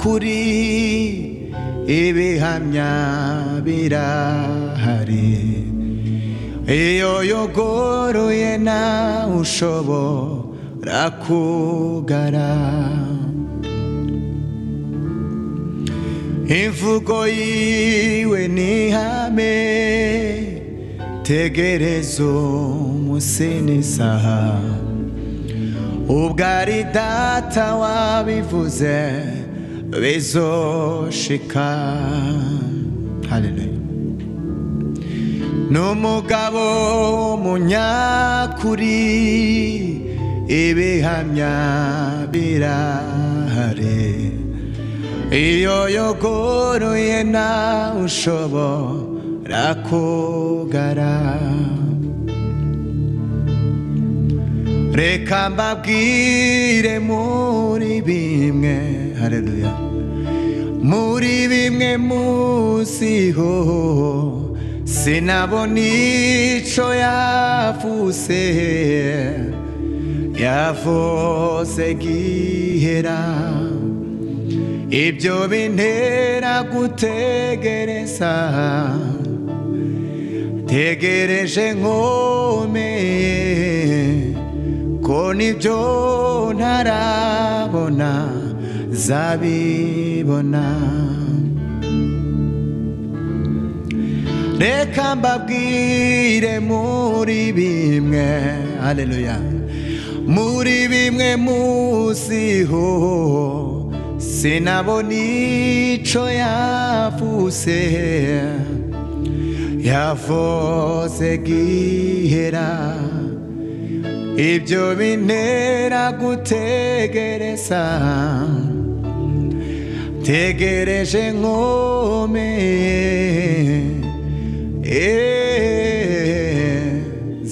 kuri ibihamya birahari iyo yogoroye nawe ushobora kugara imvugo yiwe nihame tegereza umunsi n'isaha ubwo ari data wabivuze bizoshika. Haleluya. N'umugabo w'umunyakuri ibihamya birahari iyo yogoroye nawe ushobora kugara. Reka mbabwire muri bimwe, haleluya, muri bimwe musiho sinabona ico yavuze yavuze gihera ibyo bintera gutegereza tegereje nkomeye ko nibyo ntarabona zabibona. Reka mbabwire muri bimwe, haleluya, muri bimwe musiho sinabona ico yavuze yavuze gihera ibyo bintera gutegereza tegereje nkomeye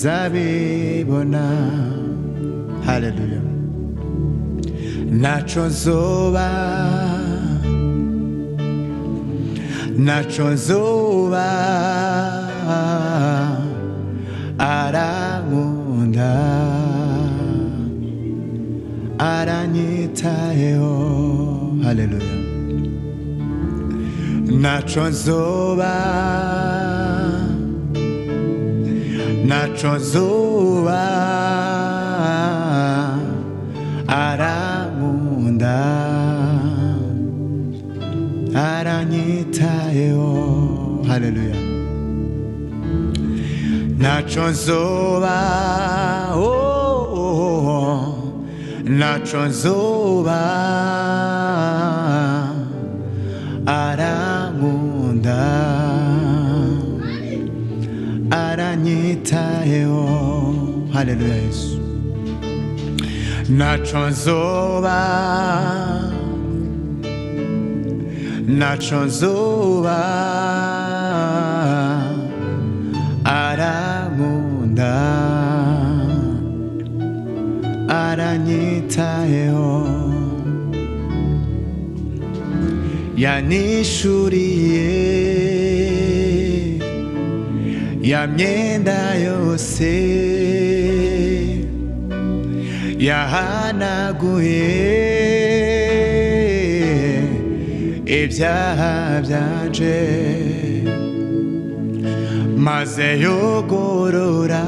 zabibona. Haleluya. Naco nzoba arankunda aranyitayeho. Haleluya. Naco nzoba arankunda aranyitayeho. Haleluya. Naco nzoba naco nzoba arankunda aranyitayeho. Haleluya Yesu. Naco nzoba arankunda aranyitayeho. Yanishuriye ya myenda yose yahanaguye ibyaha byanje maze yogorora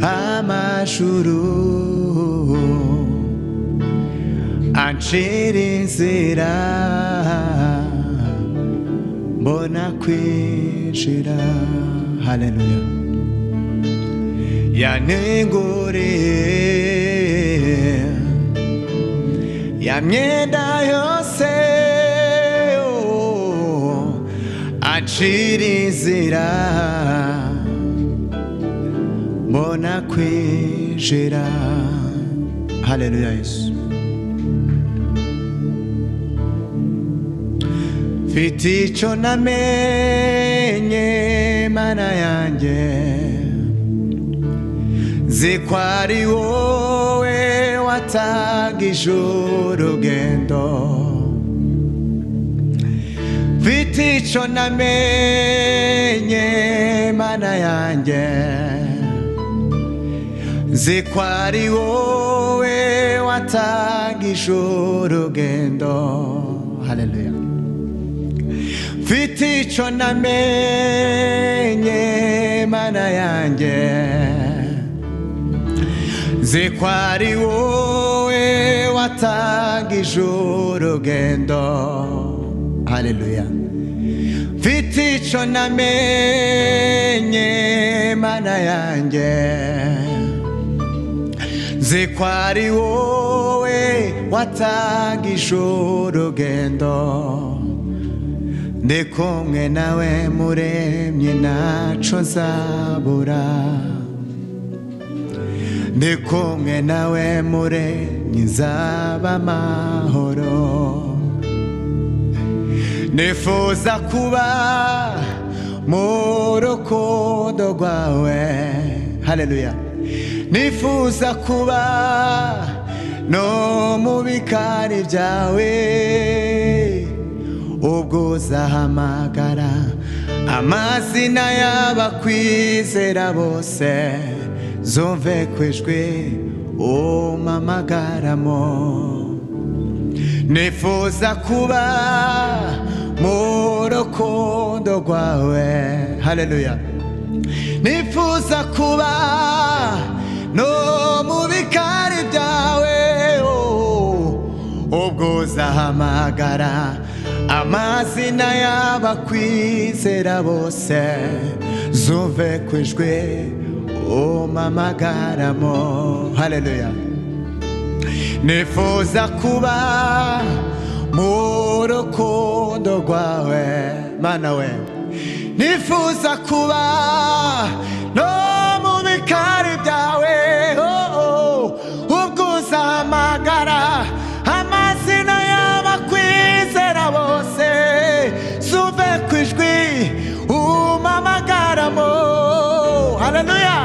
amajuru ancira inzira mbona kwinjira. Haleluya. yanenguriye ya myenda yose acira inzira mbona kwinjira. Haleluya Yesu. Mfite ico namenye mana yanjye, nzi ko ari wowe watangije urugendo. Mfite ico namenye mana yanjye, nzi ko ari wowe watangije watangije urugendo. Haleluya. Mfite ico namenye mana yanjye, nzi ko ari wowe watangije urugendo. Haleluya. Mfite ico namenye mana yanjye, nzi ko ari wowe watangije urugendo. Ndi kumwe nawe muremyi ntaco nzabura, ndi kumwe nawe muremyi nzaba amahoro. Nifuza kuba mu rukundo rwawe. Haleluya. Nifuza kuba no mu bikari byawe, ubwo uzahamagara amazina y'abakwizera bose, zumve kwijwi umpamagaramo. Nifuza kuba mu rukundo rwawe. Haleluya. Nifuza kuba no mu bikari byawe, ubwo uzahamagara amazina y'abakwizera bose, zumve kwijwi umpamagaramo. Haleluya. Nifuza kuba mu rukundo rwawe mana we. Nifuza kuba no mu bikari byawe, ubwo uzahamagara amazina y'abakwizera bose, zumve kwijwi umpamagaramo. Haleluya.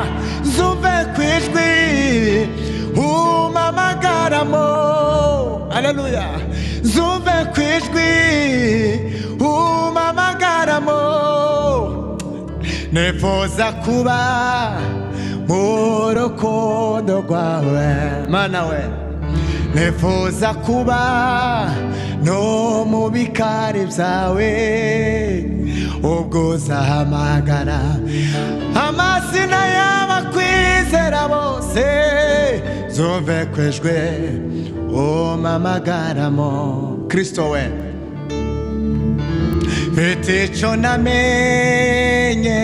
Zumve kwijwi umpamagaramo. Haleluya. Zumve kwijwi umpamagaramo. Nifuza kuba mu rukundo rwawe mana we. Nifuza kuba no mu bikari byawe, ubwo uzahamagara amazina y'abakwizera bose, zumve kwijwi umpamagaramo. Kristo we. Mfite ico namenye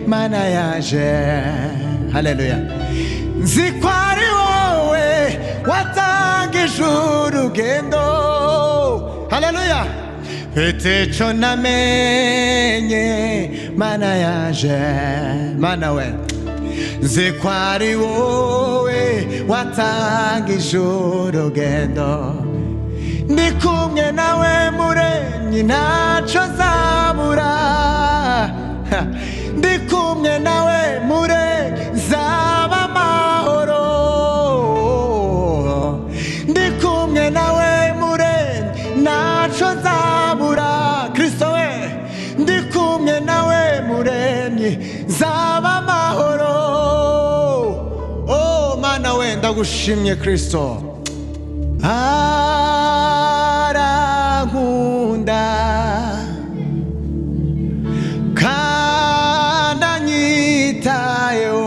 mana yaje. Haleluya. Nzi ko ari wowe watangije urugendo. Haleluya. Mfite ico namenye mana yaje mana we. Nzi ko ari wowe watangije urugendo. Ndi kumwe nawe muremyi ntaco nzabura, ndi kumwe nawe nzaba amahoro. Ndi kumwe nawe ntaco nzabura. Kristo we. Ndi kumwe nawe muremyi nzaba amahoro. Oh mana we, ndagushimye Kristo. Arankunda kandi anyitayeho,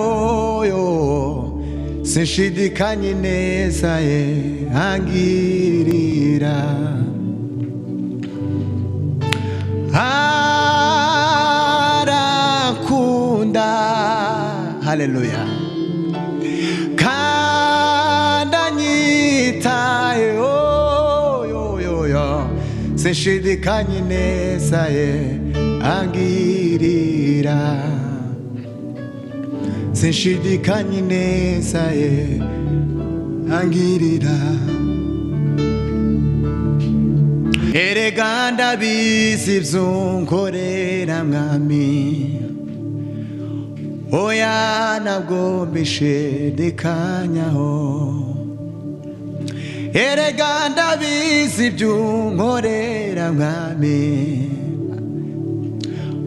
sinshidikanya ineza ye angirira. Arankunda. Haleluya. Kandi anyitayeho, sinshidikanya ineza ye angirira. Sinshidikanya ineza ye angirira. Erega ndabizi ivy'unkorera mwami, oya ntabwo mbishidikanyaho. Erega ndabizi ivy'unkorera mwami,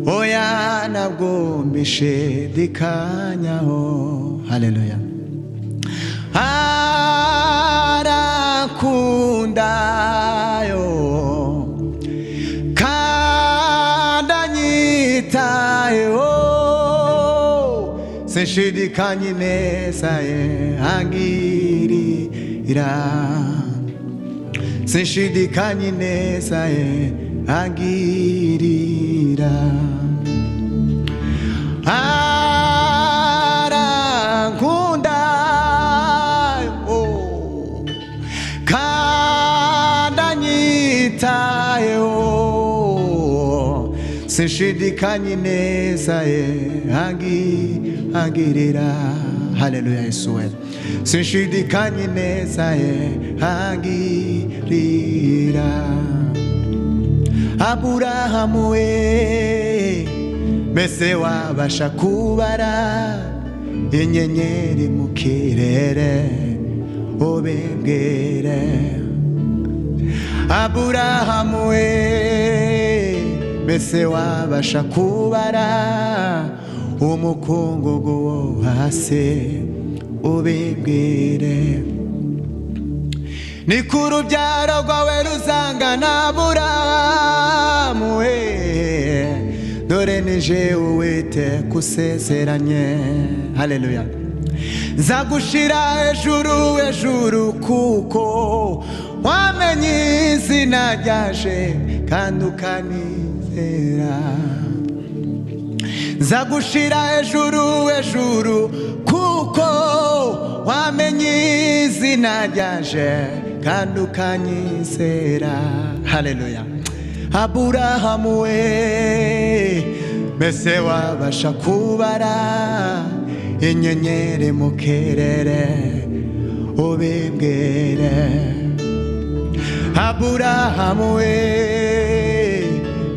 oya ntabwo mbishidikanyaho. Haleluya. nkundayo kandi anyitayeho sinshidikanya ineza ye angirira sinshidikanya ineza ye angirira arankunda kandi anyitayeho sinshidikanya ineza ye angirira. Haleluya Yesu we sinshidikanya ineza ye angirira. Aburahamu we mbese wabasha kubara inyenyeri mu kirere ubibwire? Aburahamu we mbese wabasha kubara umukungugu wo hasi ubibwire? Ni ku rubyaro rwawe ruzangana Aburahamu we dore nije Uwiteka usezeranye. Haleluya. Nzagushira hejuru hejuru kuko wamenye izina ryaje kandi ukanizera. Nzagushira hejuru hejuru kuko wamenye izina ryaje kandi ukanyizera. Haleluya. Aburahamu we mbese wabasha kubara inyenyeri mu kirere ubibwire? Aburahamu we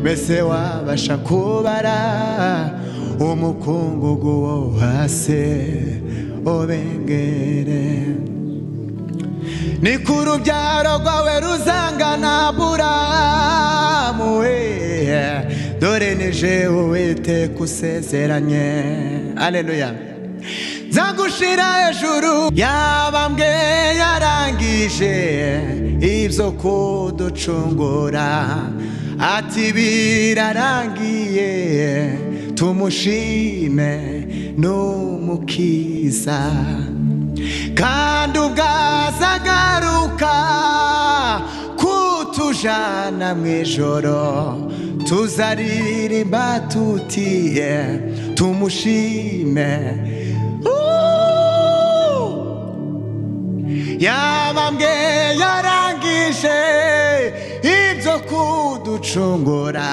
mbese wabasha kubara umukungugu wo hasi ubibwire? Ni ku rubyaro rwawe ruzangana Aburahamu we dore nije Uwiteka usezeranye. Haleluya. Nzagushira hejuru. Yabambwe yarangije ibyo kuducungura ati birarangiye tumushime n'umukiza kandi ubwazagaruka kutujana mwijoro tuzaririmba tuti tumushime. Yabambwe yarangije ibyo kuducungura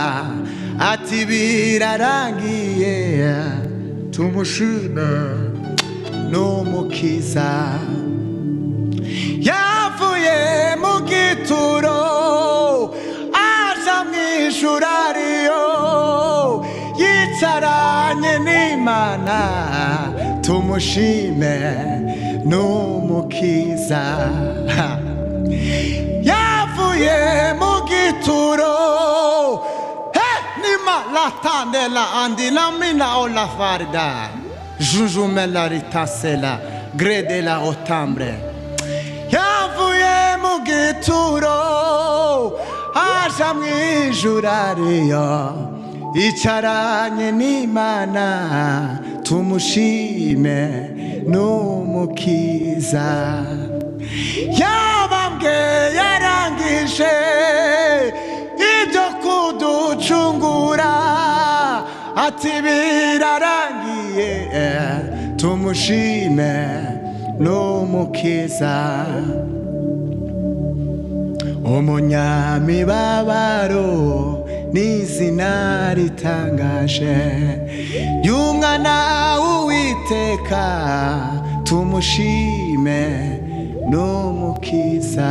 ati birarangiye tumushime n'umukiza. Yavuye mu gituro aja mwijuru ariyo yicaranye n'Imana tumushime n'umukiza. Yavuye mu gituro nima latandela andila mina ola farda jujumela ritasela gredela otambre. Yavuye mu gituro aja mwijuru ariyo yicaranye n'Imana tumushime n'umukiza. Yabambwe yarangije ibyo kuducungura ati birarangiye tumushime n'umukiza. Umunyamibabaro n'izina ritangaje y'umwana w'Uwiteka tumushime n'umukiza.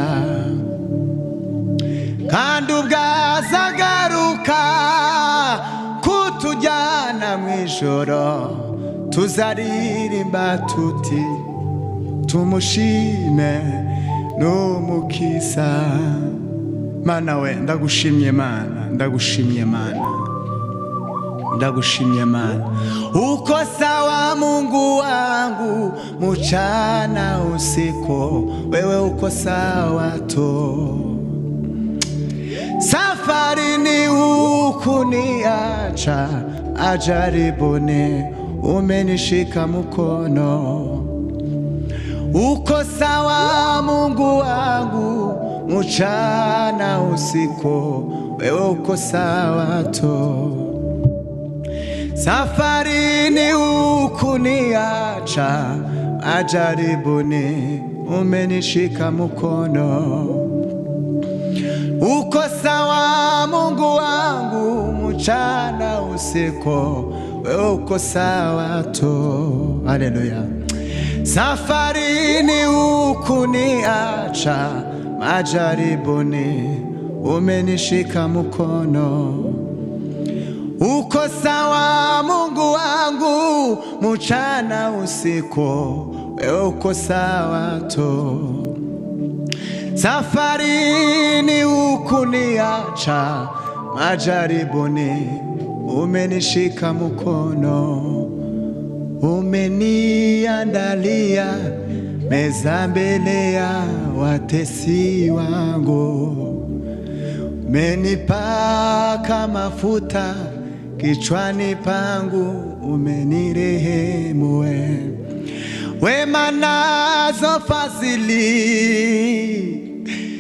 kandi ubwazagaruka kutujyana mwijoro tuzaririmba tuti tumushime n'umukiza. Mana we ndagushimye Mana, ndagushimye Mana, ndagushimye Mana. Uko sawa Mungu wangu, mchana usiku, wewe uko sawa tu. Safarini hukuniacha, ajaribuni umenishika mkono. Uko sawa Mungu wangu, mchana usiku, wewe uko sawa tu. Safarini hukuniacha, ajaribuni umenishika mkono. Uko sawa Mungu wangu, mchana usiku, wewe uko sawa tu. Haleluya. Safarini hukuniacha, majaribuni umenishika mkono. Uko sawa Mungu wangu, mchana usiku, wewe uko sawa tu. Safarini hukuniacha, majaribuni umenishika mkono. Umeniandalia meza mbele ya watesi wangu. Umenipaka mafuta kichwani pangu, umenirehemu wema nazo fadhili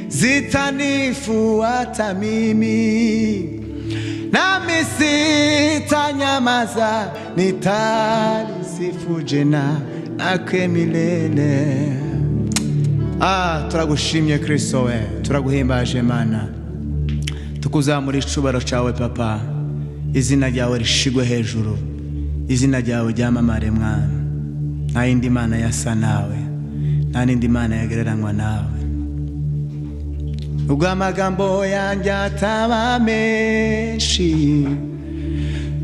zitanifuata mimi, nami sitanyamaza, nitalisifu jina lake milele. Turagushimye Kristo we, turaguhimbaje Mana, tukuzamura icubaro cyawe Papa. Izina ryawe rishigwe hejuru, izina ryawe ryamamare Mwana. Nta yindi Mana yasa nawe, nta n'indi Mana yagereranywa nawe. Ubwo amagambo yanjye ataba menshi,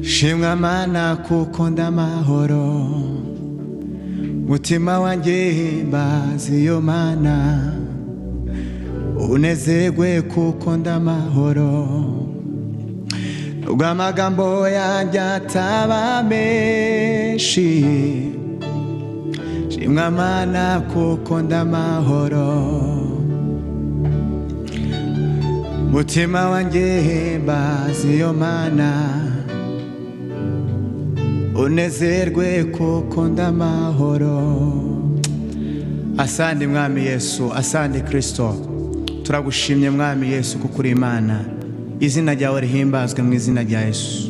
shimwa Mana kuko ndamahoro. Mutima wanjye himbaza iyo Mana, unezerwe kuko ndamahoro. Ubwo amagambo yanjye ataba menshi, shimwa Mana kuko ndamahoro. Mutima wanjye himbaza iyo Mana, unezerwe kuko ndamahoro. Asante Mwami Yesu, asante Kristo, turagushimye Mwami Yesu kuko uri Imana. Izina ryawe rihimbazwe mu izina rya Yesu.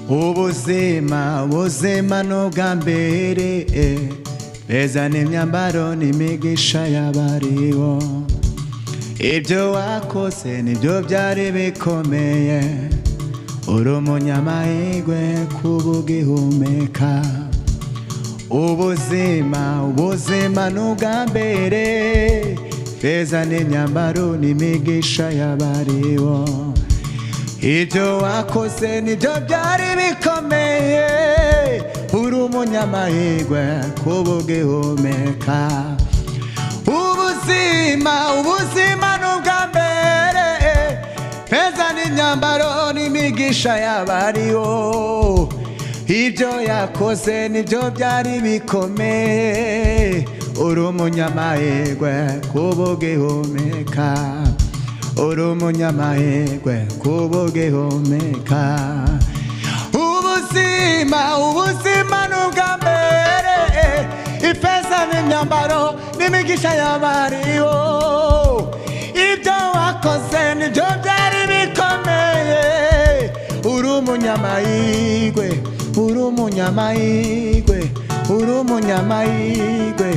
Ubuzima n'ubwa mbere, beza n'imyambaro n'imigisha y'abariho. Ibyo wakoze nibyo byari bikomeye, uri umunyamahirwe kuba ugihumeka. Ubuzima n'ubwa mbere, beza n'imyambaro n'imigisha y'abariho. Ibyo wakoze nibyo byari bikomeye, uri umunyamahirwe kuba ugihumeka. Ubuzima n'ubwa mbere, beza n'imyambaro n'imigisha y'abariho. Ibyo yakoze nibyo byari bikomeye, uri umunyamahirwe kuba ugihumeka. Uri umunyamahirwe kuba ugihumeka. Ubuzima n'ubwa mbere, ifeza n'imyambaro n'imigisha y'abariho. Ibyo wakoze nibyo byari bikomeye, uri umunyamahirwe, uri umunyamahirwe, uri umunyamahirwe,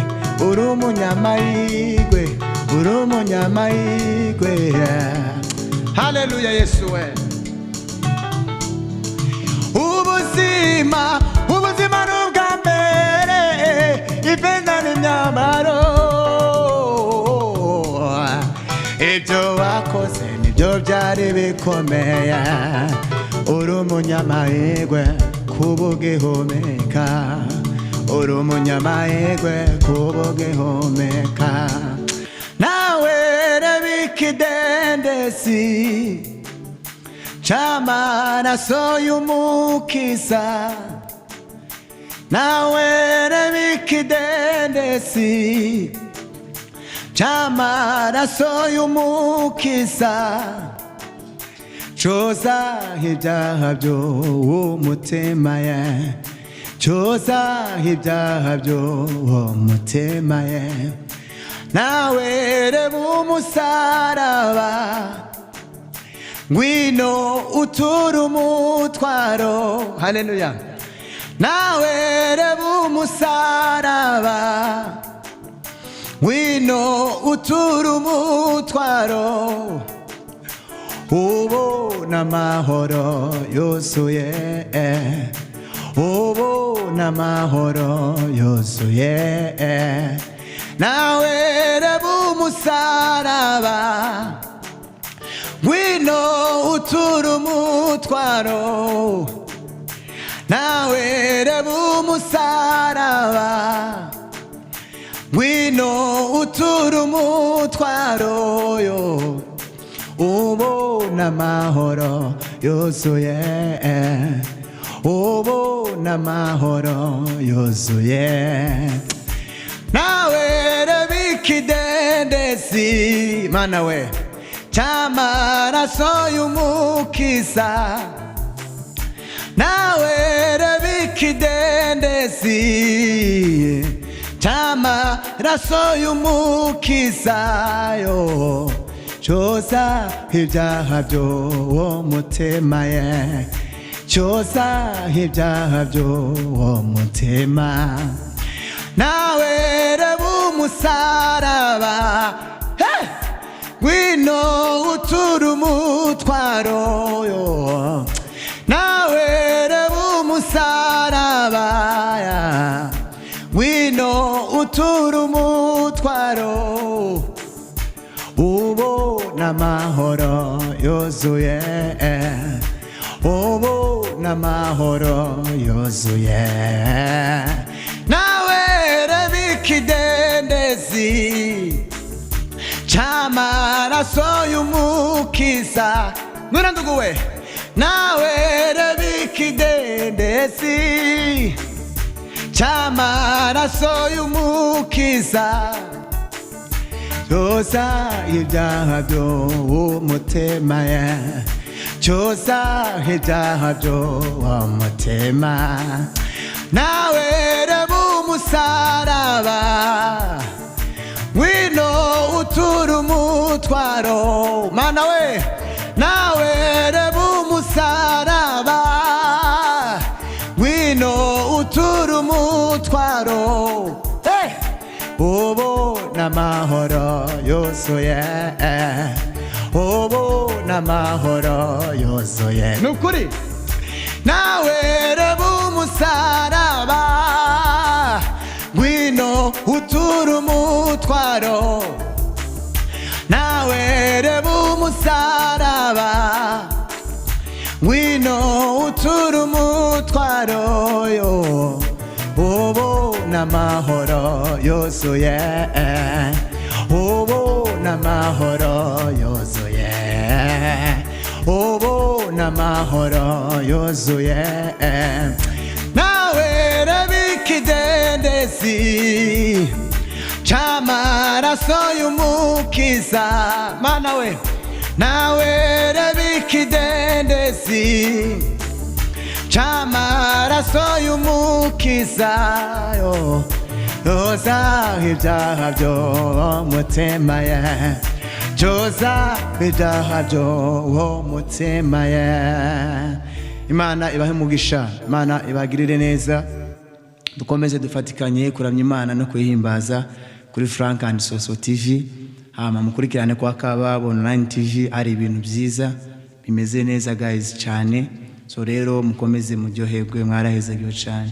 uri umunyamahirwe, uri umunyamahirwe. Haleluya Yesu we. Ubuzima n'ubwa mbere, ifeza n'imyambaro. Ibyo wakoze nibyo byari bikomeye, uri umunyamahirwe kuba ugihumeka. Uri umunyamahirwe kuba ugihumeka. Nawe reba ikidendezi c'amaraso y'umukiza nawe n'ibikidendezi c'amaraso y'umukiza coza ibyaha by'umutima ye coza ibyaha by'umutima ye nawe reba umusaraba ngwino utura umutwaro haleluya nawe reba umusaraba ngwino utura umutwaro ubona amahoro yuzuye ubona amahoro yuzuye nawe reba umusaraba ngwino utura umutwaro nawe reba umusaraba ngwino utura umutwaro yo ubona amahoro yuzuye ubona amahoro yuzuye nawe reba ikidendezi mana we c'amaraso y'umukiza nawe reba ikidendezi c'amaraso y'umukiza yo coza ibyaha by'umutima ye coza ibyaha by'umutima nawe reba umusaraba ngwino utura umutwaro yo nawe reba umusaraba ngwino utura umutwaro ubona amahoro yuzuye ubona amahoro yuzuye nawe reba ikidendezi c'amaraso y'umukiza ngwino nduguwe nawe reba ikidendezi c'amaraso y'umukiza coza ibyaha by'umutima ye coza ibyaha by'umutima nawe reba umusaraba ngwino utura umutwaro mana we nawe reba umusaraba ngwino utura umutwaro ubona amahoro yuzuye ubona amahoro yuzuye nukuri nawe reba umusaraba ngwino utura umutwaro nawe reba umusaraba ngwino utura umutwaro yo ubona amahoro yuzuye ubona amahoro yuzuye ubona amahoro yuzuye nawe reba ikidendezi c'amaraso y'umukiza mana we nawe reba ikidendezi c'amaraso y'umukiza yo coza ibyaha by'umutima ye coza ibyaha by'umutima ye Imana ibahe umugisha Imana ibagirire neza dukomeze dufatikanye kuramya Imana no kuyihimbaza kuri Frank and Soso TV hama mukurikirane kwa Kababo Online TV ari ibintu byiza bimeze neza guys cyane so rero mukomeze muryoherwe mwarahezagiwe cyane